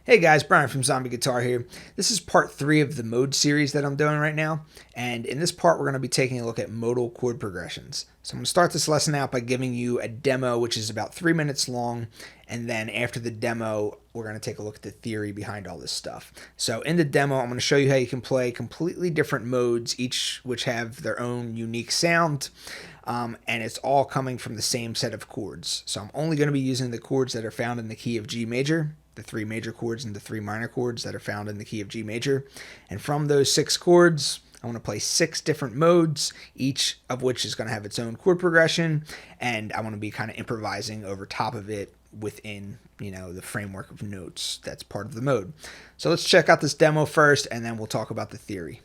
Hey guys, Brian from Zombie Guitar here. This is part 3 of the mode series that I'm doing right now, and in this part we're going to be taking a look at modal chord progressions. So I'm going to start this lesson out by giving you a demo which is about 3 minutes long, and then after the demo we're going to take a look at the theory behind all this stuff. So in the demo I'm going to show you how you can play completely different modes, each which have their own unique sound. And it's all coming from the same set of chords. So I'm only going to be using the chords that are found in the key of G major, the 3 major chords and the 3 minor chords that are found in the key of G major. And from those 6 chords, I want to play 6 different modes, each of which is going to have its own chord progression. And I want to be kind of improvising over top of it within, the framework of notes that's part of the mode. So let's check out this demo first, and then we'll talk about the theory.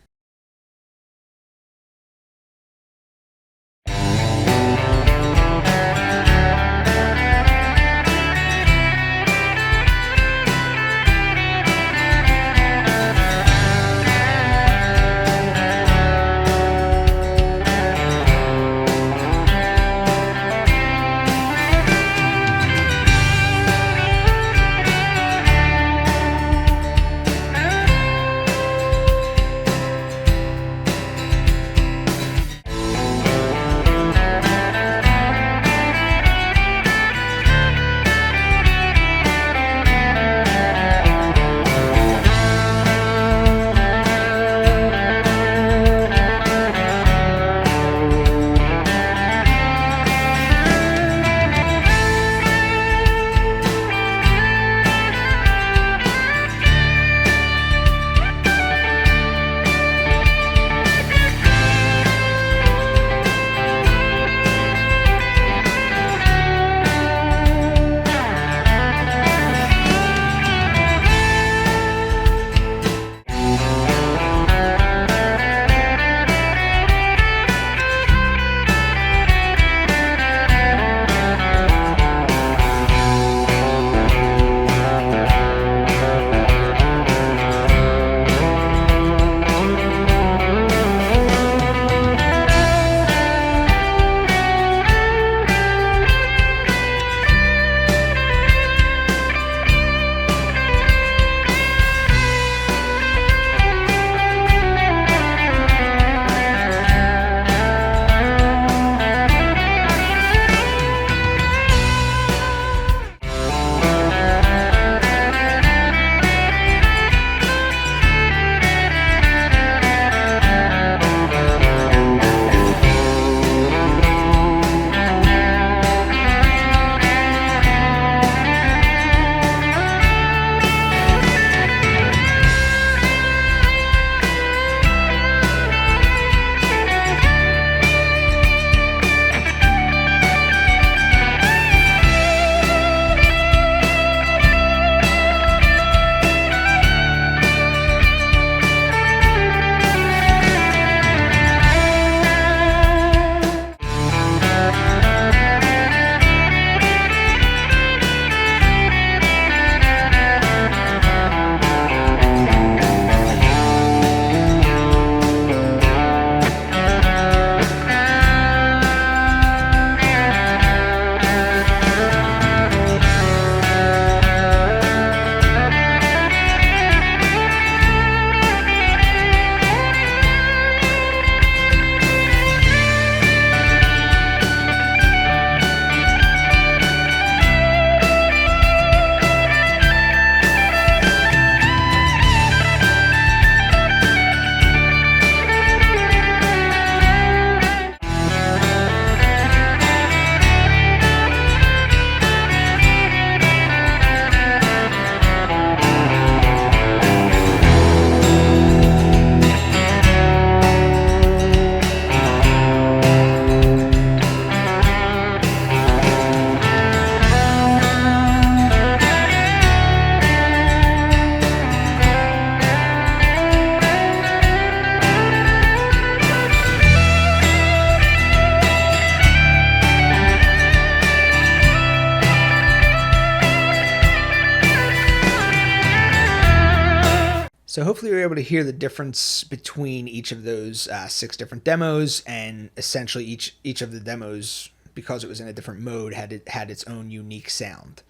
So hopefully you're able to hear the difference between each of those 6 different demos, and essentially each of the demos, because it was in a different mode, had its own unique sound.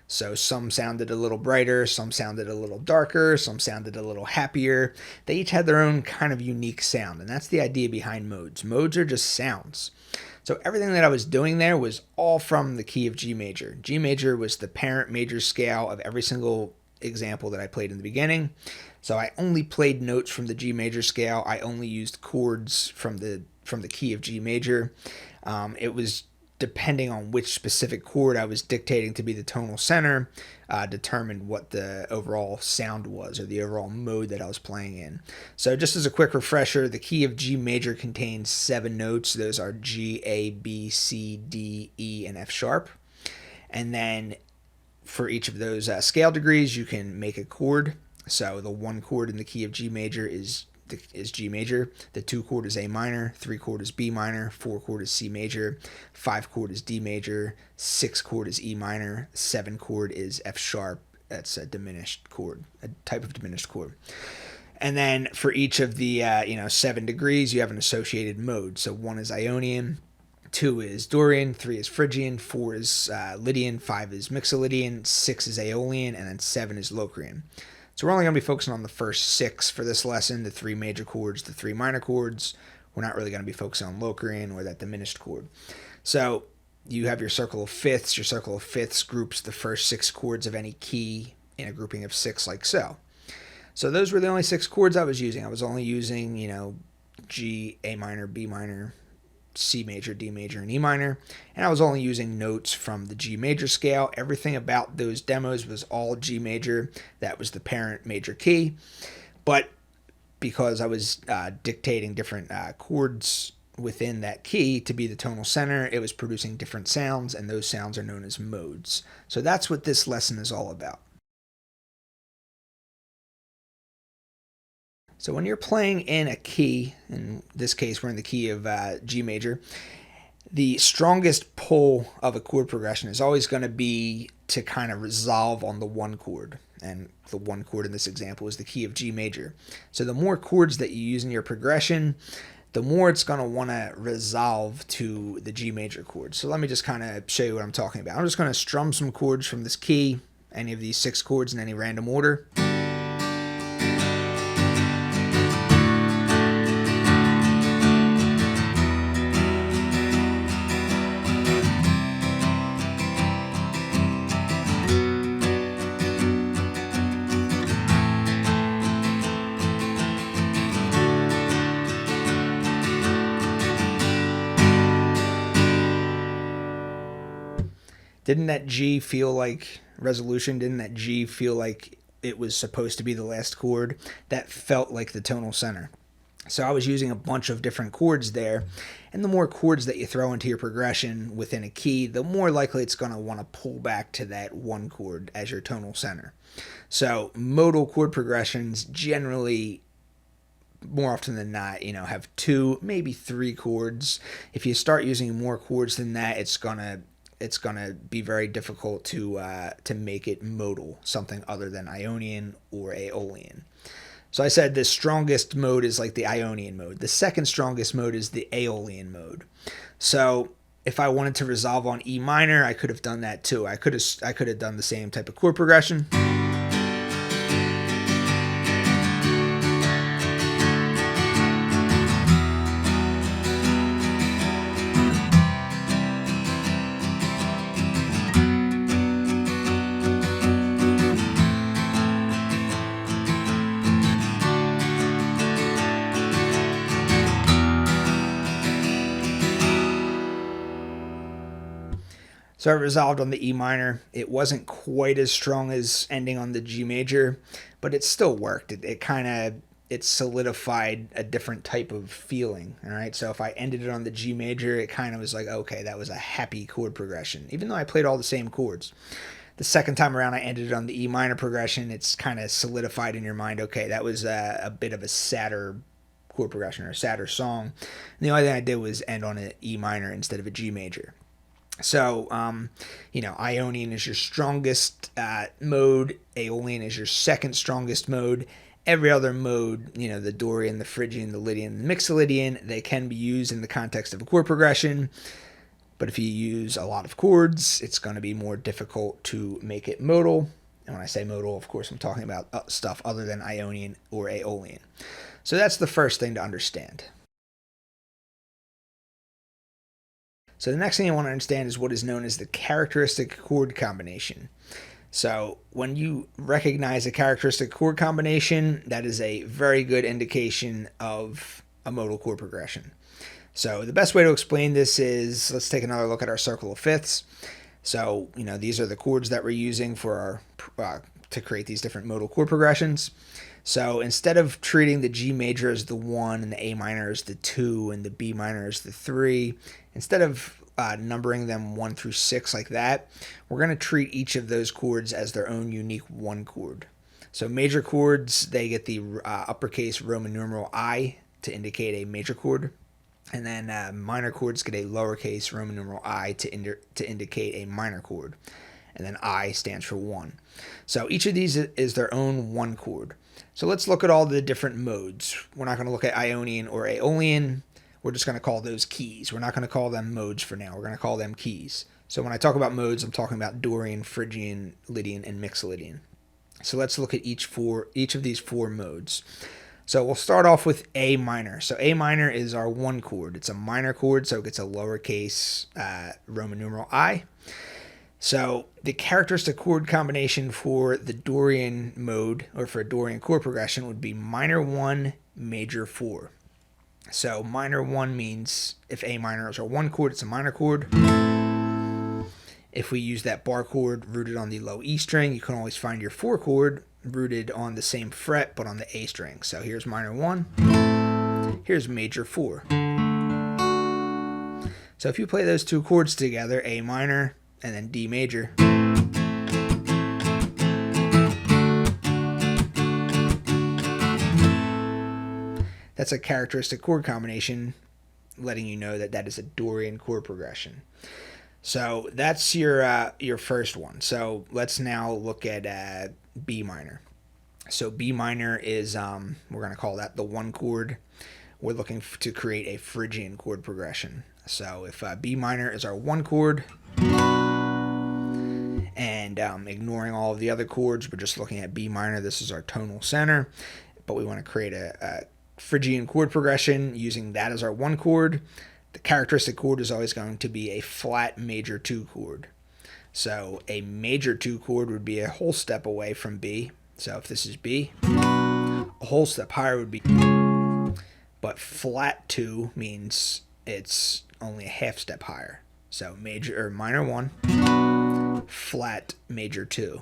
So some sounded a little brighter, some sounded a little darker, some sounded a little happier. They each had their own kind of unique sound, and that's the idea behind modes. Modes are just sounds. So everything that I was doing there was all from the key of G major. G major was the parent major scale of every single example that I played in the beginning. So I only played notes from the G major scale. I only used chords from the key of G major. It was depending on which specific chord I was dictating to be the tonal center, determined what the overall sound was, or the overall mode that I was playing in. So just as a quick refresher, the key of G major contains 7 notes. Those are G, A, B, C, D, E, and F sharp. And then for each of those scale degrees, you can make a chord. So the 1 chord in the key of G major is G major, the 2 chord is A minor, 3 chord is B minor, 4 chord is C major, 5 chord is D major, 6 chord is E minor, 7 chord is F sharp. That's a diminished chord, a type of diminished chord. And then for each of the 7 degrees, you have an associated mode. So 1 is Ionian, 2 is Dorian, 3 is Phrygian, 4 is Lydian, 5 is Mixolydian, 6 is Aeolian, and then 7 is Locrian. So we're only going to be focusing on the first 6 for this lesson, the 3 major chords, the 3 minor chords. We're not really going to be focusing on Locrian or that diminished chord. So you have your circle of fifths. Your circle of fifths groups the first 6 chords of any key in a grouping of 6 like so. So those were the only 6 chords I was using. I was only using, G, A minor, B minor, C major, D major, and E minor, and I was only using notes from the G major scale. Everything about those demos was all G major. That was the parent major key, but because I was dictating different chords within that key to be the tonal center, it was producing different sounds, and those sounds are known as modes. So that's what this lesson is all about. So when you're playing in a key, in this case we're in the key of G major, the strongest pull of a chord progression is always going to be to kind of resolve on the 1 chord. And the 1 chord in this example is the key of G major. So the more chords that you use in your progression, the more it's going to want to resolve to the G major chord. So let me just kind of show you what I'm talking about. I'm just going to strum some chords from this key, any of these 6 chords in any random order. Didn't that G feel like resolution? Didn't that G feel like it was supposed to be the last chord? That felt like the tonal center. So I was using a bunch of different chords there, and the more chords that you throw into your progression within a key, the more likely it's going to want to pull back to that 1 chord as your tonal center. So modal chord progressions generally, more often than not, have 2, maybe 3 chords. If you start using more chords than that, it's gonna be very difficult to make it modal, something other than Ionian or Aeolian. So I said the strongest mode is like the Ionian mode. The second strongest mode is the Aeolian mode. So if I wanted to resolve on E minor, I could have done that too. I could have done the same type of chord progression. So I resolved on the E minor. It wasn't quite as strong as ending on the G major, but it still worked. It solidified a different type of feeling. All right. So if I ended it on the G major, it kind of was like, okay, that was a happy chord progression, even though I played all the same chords. The second time around, I ended it on the E minor progression. It's kind of solidified in your mind. Okay, that was a bit of a sadder chord progression or a sadder song. And the only thing I did was end on an E minor instead of a G major. So, Ionian is your strongest mode. Aeolian is your second strongest mode. every other mode, the Dorian, the Phrygian, the Lydian, the Mixolydian, they can be used in the context of a chord progression. But if you use a lot of chords, it's going to be more difficult to make it modal. And when I say modal, of course, I'm talking about stuff other than Ionian or Aeolian. So that's the first thing to understand. So the next thing you want to understand is what is known as the characteristic chord combination. So when you recognize a characteristic chord combination, that is a very good indication of a modal chord progression. So the best way to explain this is, let's take another look at our circle of fifths. So, these are the chords that we're using for our to create these different modal chord progressions. So instead of treating the G major as the 1 and the A minor as the 2 and the B minor as the 3, instead of numbering them 1 through 6 like that, we're going to treat each of those chords as their own unique 1 chord. So major chords, they get the uppercase Roman numeral I to indicate a major chord. And then minor chords get a lowercase Roman numeral I to indicate a minor chord. And then I stands for 1. So each of these is their own 1 chord. So let's look at all the different modes. We're not going to look at Ionian or Aeolian. We're just going to call those keys. We're not going to call them modes for now. We're going to call them keys. So when I talk about modes, I'm talking about Dorian, Phrygian, Lydian, and Mixolydian. So let's look at each of these 4 modes. So we'll start off with A minor. So A minor is our 1 chord. It's a minor chord, so it gets a lowercase Roman numeral I. So the characteristic chord combination for the Dorian mode, or for a Dorian chord progression, would be minor 1, major 4. So minor 1 means if A minor is our 1 chord, it's a minor chord. If we use that bar chord rooted on the low E string, you can always find your 4 chord rooted on the same fret but on the A string. So here's minor 1, here's major 4. So if you play those 2 chords together, A minor and then D major, that's a characteristic chord combination letting you know that that is a Dorian chord progression. So that's your first one. So let's now look at B minor. So B minor is, we're going to call that the 1 chord. We're looking to create a Phrygian chord progression. So if B minor is our 1 chord, and ignoring all of the other chords, we're just looking at B minor. This is our tonal center, but we want to create a Phrygian chord progression using that as our 1 chord. The characteristic chord is always going to be a flat major 2 chord. So a major 2 chord would be a whole step away from B. So if this is B, a whole step higher would be, but flat 2 means it's only a half step higher. So major or minor 1, flat major 2.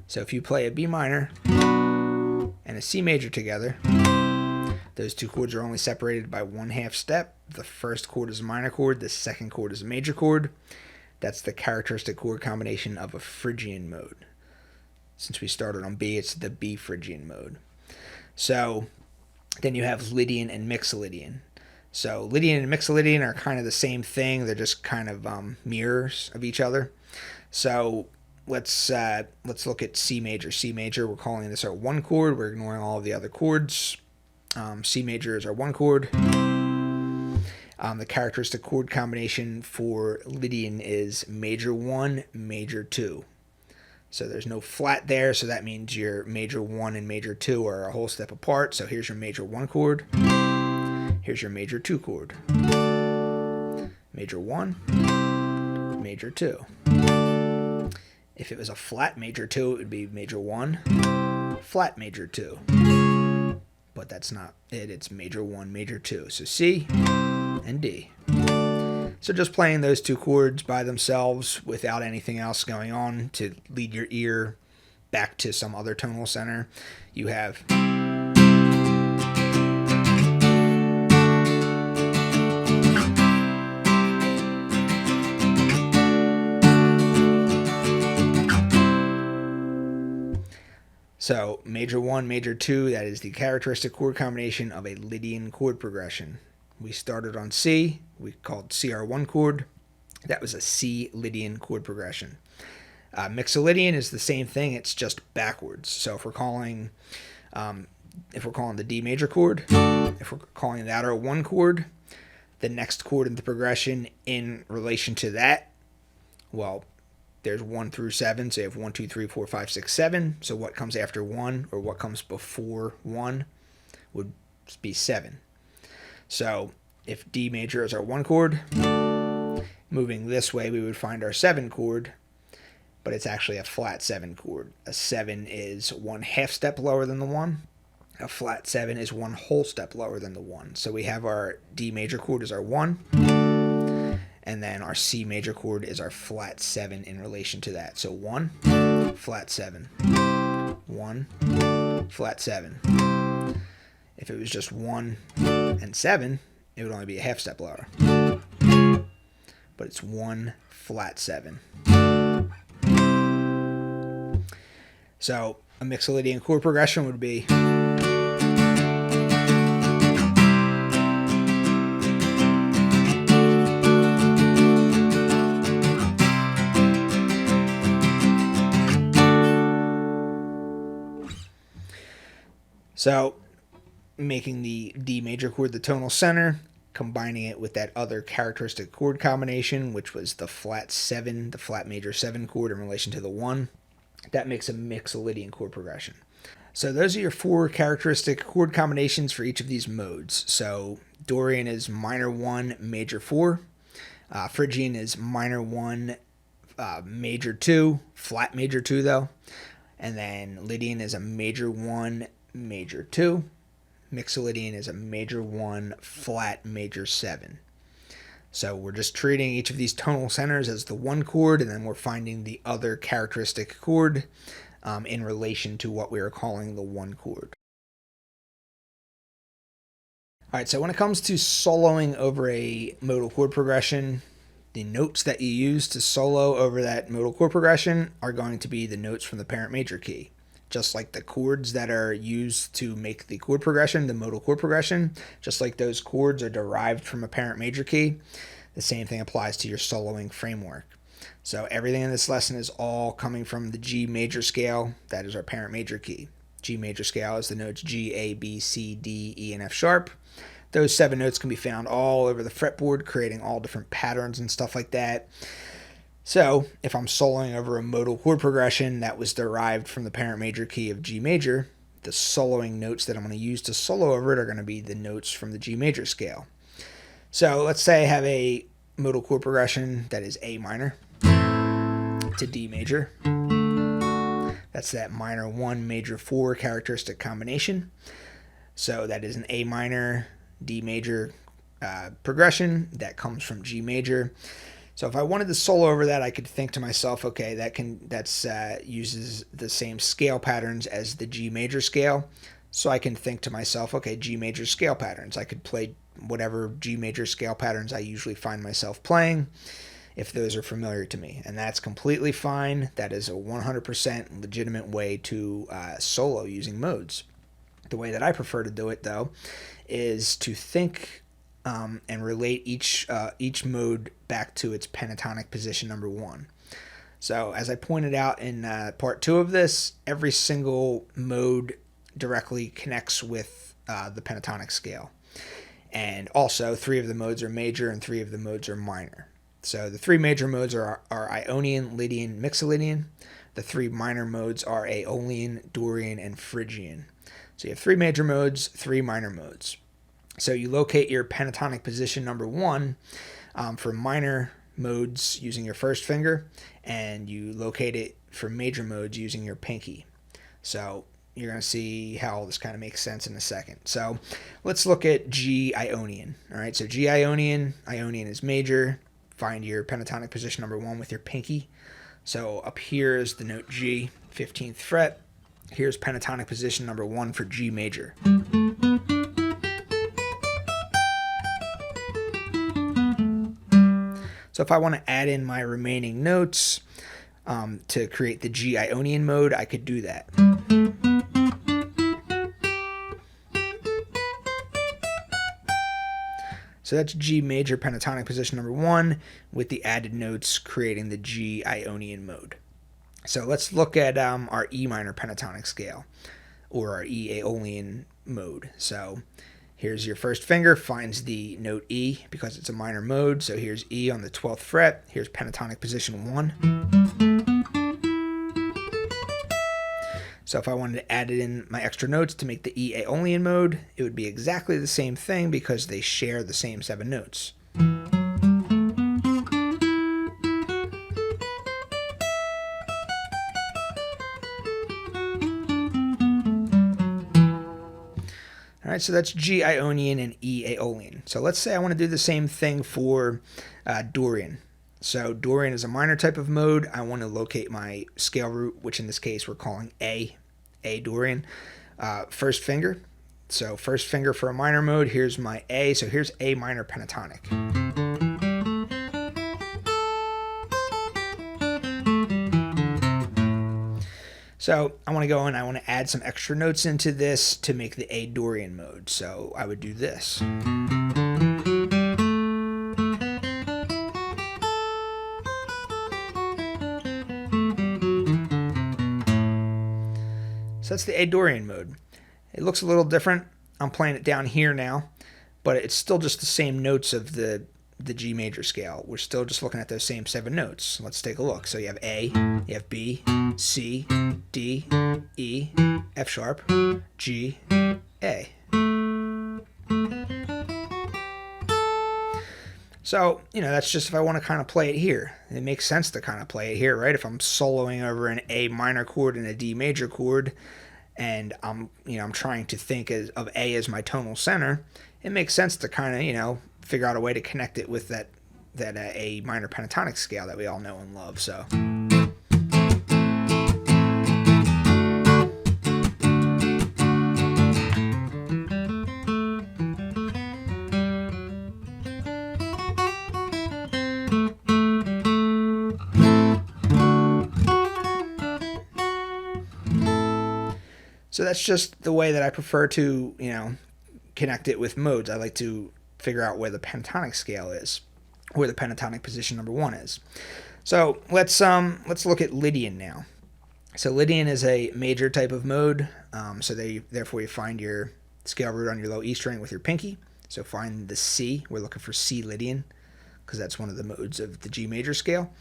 So if you play a B minor and a C major together, those 2 chords are only separated by 1/2 step. The first chord is a minor chord, the second chord is a major chord. That's the characteristic chord combination of a Phrygian mode. Since we started on B, it's the B Phrygian mode. So then you have Lydian and Mixolydian. So Lydian and Mixolydian are kind of the same thing. They're just kind of mirrors of each other. So let's look at C major. C major, we're calling this our 1 chord. We're ignoring all of the other chords. C major is our 1 chord. The characteristic chord combination for Lydian is major 1, major 2. So there's no flat there, so that means your major 1 and major 2 are a whole step apart. So here's your major 1 chord. Here's your major 2 chord. Major 1, major 2. If it was a flat major 2, it would be major 1, flat major 2. But that's not it. It's major 1, major 2. So C and D. So just playing those 2 chords by themselves without anything else going on to lead your ear back to some other tonal center, you have so major 1, major 2, that is the characteristic chord combination of a Lydian chord progression. We started on C. We called C our 1 chord. That was a C Lydian chord progression. Mixolydian is the same thing, it's just backwards. So if we're calling the D major chord, if we're calling that our 1 chord, the next chord in the progression in relation to that, well, there's 1 through 7, so you have 1, 2, 3, 4, 5, 6, 7. So what comes after 1 or what comes before 1 would be 7. So if D major is our 1 chord, moving this way we would find our 7 chord, but it's actually a flat 7 chord. A 7 is 1/2 step lower than the 1. A flat 7 is 1 whole step lower than the 1. So we have our D major chord as our 1, and then our C major chord is our flat 7 in relation to that. So 1, flat 7, 1, flat 7. If it was just 1 and 7, it would only be a 1/2 step lower. But it's 1, flat 7. So a Mixolydian chord progression would be so making the D major chord the tonal center, combining it with that other characteristic chord combination, which was the flat 7, the flat major 7 chord in relation to the 1. That makes a Mixolydian chord progression. So those are your 4 characteristic chord combinations for each of these modes. So Dorian is minor 1, major 4. Phrygian is minor 1, major 2, flat major 2 though. And then Lydian is a major 1, major 2. Mixolydian is a major 1, flat major 7. So we're just treating each of these tonal centers as the 1 chord, and then we're finding the other characteristic chord in relation to what we are calling the 1 chord. All right, so when it comes to soloing over a modal chord progression, the notes that you use to solo over that modal chord progression are going to be the notes from the parent major key. Just like the chords that are used to make the chord progression, the modal chord progression, just like those chords are derived from a parent major key, the same thing applies to your soloing framework. So everything in this lesson is all coming from the G major scale. That is our parent major key. G major scale is the notes G, A, B, C, D, E, and F sharp. Those 7 notes can be found all over the fretboard, creating all different patterns and stuff like that. So if I'm soloing over a modal chord progression that was derived from the parent major key of G major, the soloing notes that I'm going to use to solo over it are going to be the notes from the G major scale. So let's say I have a modal chord progression that is A minor to D major. That's that minor 1, major 4 characteristic combination. So that is an A minor, D major progression that comes from G major. So if I wanted to solo over that, I could think to myself, okay, that's uses the same scale patterns as the G major scale. So I can think to myself, okay, G major scale patterns. I could play whatever G major scale patterns I usually find myself playing, if those are familiar to me. And that's completely fine. That is a 100% legitimate way to solo using modes. The way that I prefer to do it, though, is to think and relate each mode back to its pentatonic position number 1. So as I pointed out in part 2 of this, every single mode directly connects with the pentatonic scale. And also 3 of the modes are major and 3 of the modes are minor. So the 3 major modes are Ionian, Lydian, Mixolydian. The 3 minor modes are Aeolian, Dorian, and Phrygian. So you have 3 major modes, 3 minor modes. So you locate your pentatonic position number 1 for minor modes using your first finger, and you locate it for major modes using your pinky. So you're going to see how all this kind of makes sense in a second. So let's look at G Ionian. All right, so G Ionian, Ionian is major. Find your pentatonic position number 1 with your pinky. So up here is the note G, 15th fret. Here's pentatonic position number 1 for G major. So if I want to add in my remaining notes to create the G Ionian mode, I could do that. So that's G major pentatonic position number 1 with the added notes creating the G Ionian mode. So let's look at our E minor pentatonic scale, or our E Aeolian mode. So here's your first finger, finds the note E because it's a minor mode. So here's E on the 12th fret. Here's pentatonic position 1. So if I wanted to add it in my extra notes to make the E Aeolian mode, it would be exactly the same thing because they share the same 7 notes. All right, so that's G Ionian and E Aeolian. So let's say I want to do the same thing for Dorian. So Dorian is a minor type of mode. I want to locate my scale root, which in this case we're calling A Dorian. First finger. So first finger for a minor mode. Here's my A. So here's A minor pentatonic. So I want to go and I want to add some extra notes into this to make the A Dorian mode. So I would do this. So that's the A Dorian mode. It looks a little different. I'm playing it down here now, but it's still just the same notes of the G major scale. We're still just looking at those same 7 notes. Let's take a look. So you have A, you have B, C, D, E, F sharp, G, A. So, that's just if I want to kind of play it here. It makes sense to kind of play it here, right? If I'm soloing over an A minor chord and a D major chord, and I'm trying to think of A as my tonal center, it makes sense to kind of, figure out a way to connect it with that A minor pentatonic scale that we all know and love. So. So that's just the way that I prefer to, connect it with modes. I like to figure out where the pentatonic scale is, where the pentatonic position number 1 is. So let's look at Lydian now. So Lydian is a major type of mode. So therefore you find your scale root on your low E string with your pinky. So find the C. We're looking for C Lydian because that's one of the modes of the G major scale.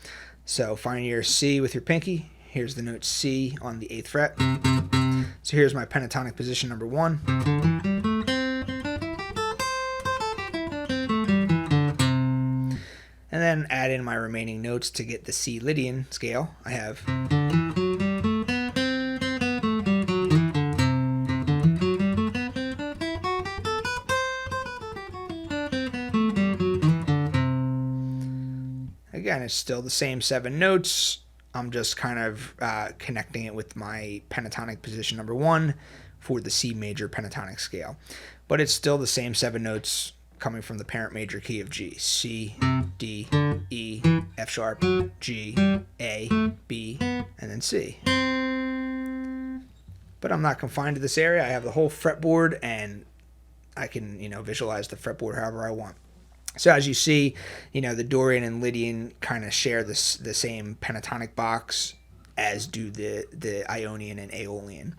So find your C with your pinky. Here's the note C on the 8th fret. So here's my pentatonic position number 1. And then add in my remaining notes to get the C Lydian scale. I have again, it's still the same 7 notes. I'm just kind of connecting it with my pentatonic position number 1 for the C major pentatonic scale. But it's still the same 7 notes coming from the parent major key of G. C, D, E, F sharp, G, A, B, and then C. But I'm not confined to this area. I have the whole fretboard, and I can, visualize the fretboard however I want. So as you see, the Dorian and Lydian kind of share the same pentatonic box as do the Ionian and Aeolian.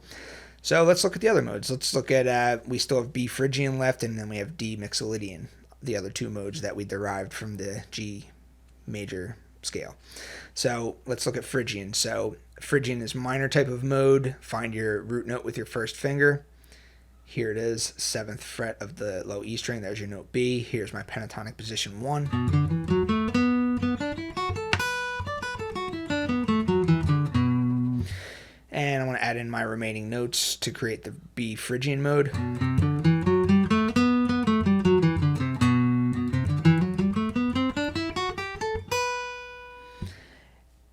So let's look at the other modes. Let's look at, we still have B Phrygian left, and then we have D Mixolydian, the other 2 modes that we derived from the G major scale. So let's look at Phrygian. So Phrygian is minor type of mode. Find your root note with your first finger. Here it is, 7th fret of the low E string. There's your note B. Here's my pentatonic position 1. And I want to add in my remaining notes to create the B Phrygian mode.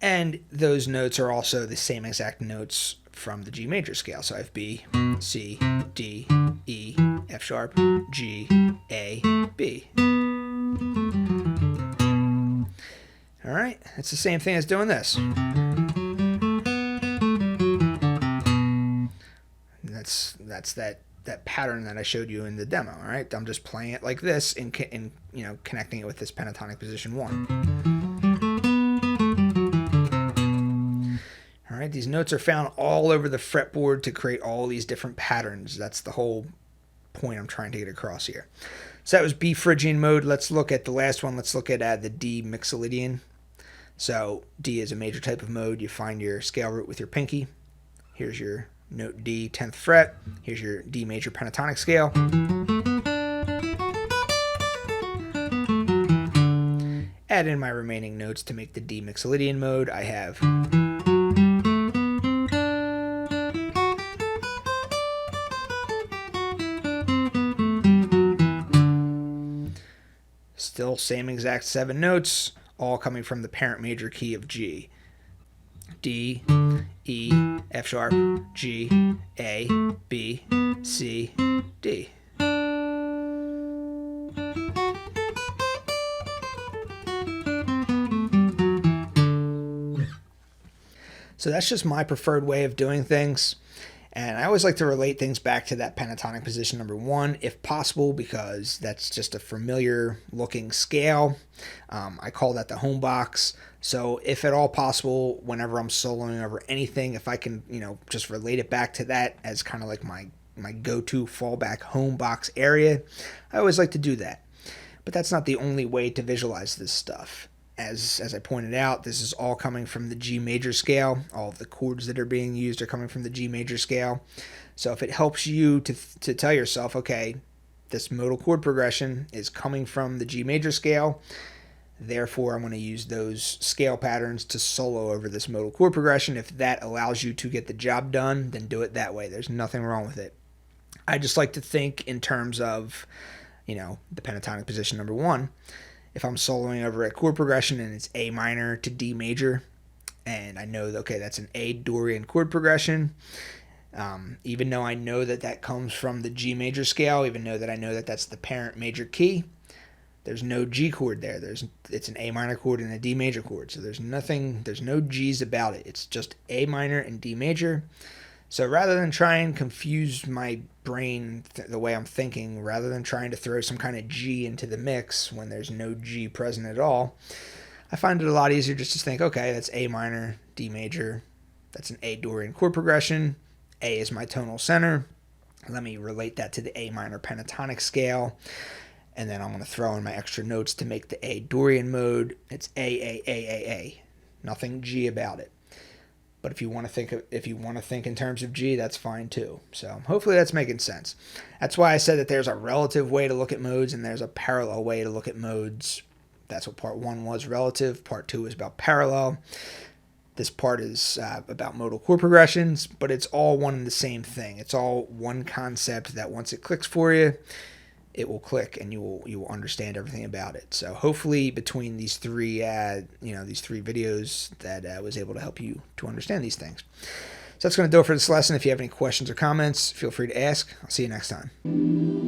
And those notes are also the same exact notes from the G major scale. So I have B, C, D, E, F sharp, G, A, B. All right, it's the same thing as doing this. That's that pattern that I showed you in the demo. All right, I'm just playing it like this and connecting it with this pentatonic position 1. All these notes are found all over the fretboard to create all these different patterns. That's the whole point I'm trying to get across here. So that was B Phrygian mode. Let's look at the last one. Let's look at the D Mixolydian. So D is a major type of mode. You find your scale root with your pinky. Here's your note D, 10th fret. Here's your D major pentatonic scale. Add in my remaining notes to make the D Mixolydian mode. I have still same exact 7 notes, all coming from the parent major key of G. D, E, F sharp, G, A, B, C, D. So that's just my preferred way of doing things. And I always like to relate things back to that pentatonic position number 1, if possible, because that's just a familiar looking scale. I call that the home box. So if at all possible, whenever I'm soloing over anything, if I can, just relate it back to that as kind of like my go-to fallback home box area, I always like to do that. But that's not the only way to visualize this stuff. As I pointed out, this is all coming from the G major scale. All of the chords that are being used are coming from the G major scale. So if it helps you to tell yourself, okay, this modal chord progression is coming from the G major scale, therefore I'm going to use those scale patterns to solo over this modal chord progression. If that allows you to get the job done, then do it that way. There's nothing wrong with it. I just like to think in terms of, the pentatonic position number 1. If I'm soloing over a chord progression and it's A minor to D major, and I know that, okay, that's an A Dorian chord progression, even though I know that comes from the G major scale, even though that I know that that's the parent major key, there's no G chord there. It's an A minor chord and a D major chord. So there's no G's about it. It's just A minor and D major. So rather than try and confuse my brain the way I'm thinking, rather than trying to throw some kind of G into the mix when there's no G present at all, I find it a lot easier just to think, okay, that's A minor, D major, that's an A Dorian chord progression, A is my tonal center, let me relate that to the A minor pentatonic scale, and then I'm going to throw in my extra notes to make the A Dorian mode. It's A, nothing G about it. But if you want to think in terms of G, that's fine too. So hopefully that's making sense. That's why I said that there's a relative way to look at modes and there's a parallel way to look at modes. That's what part 1 was, relative. Part 2 is about parallel. This part is about modal chord progressions, but it's all one and the same thing. It's all one concept that once it clicks for you, it will click and you will understand everything about it. So hopefully between these three videos that I was able to help you to understand these things. So that's going to do it for this lesson. If you have any questions or comments, feel free to ask. I'll see you next time.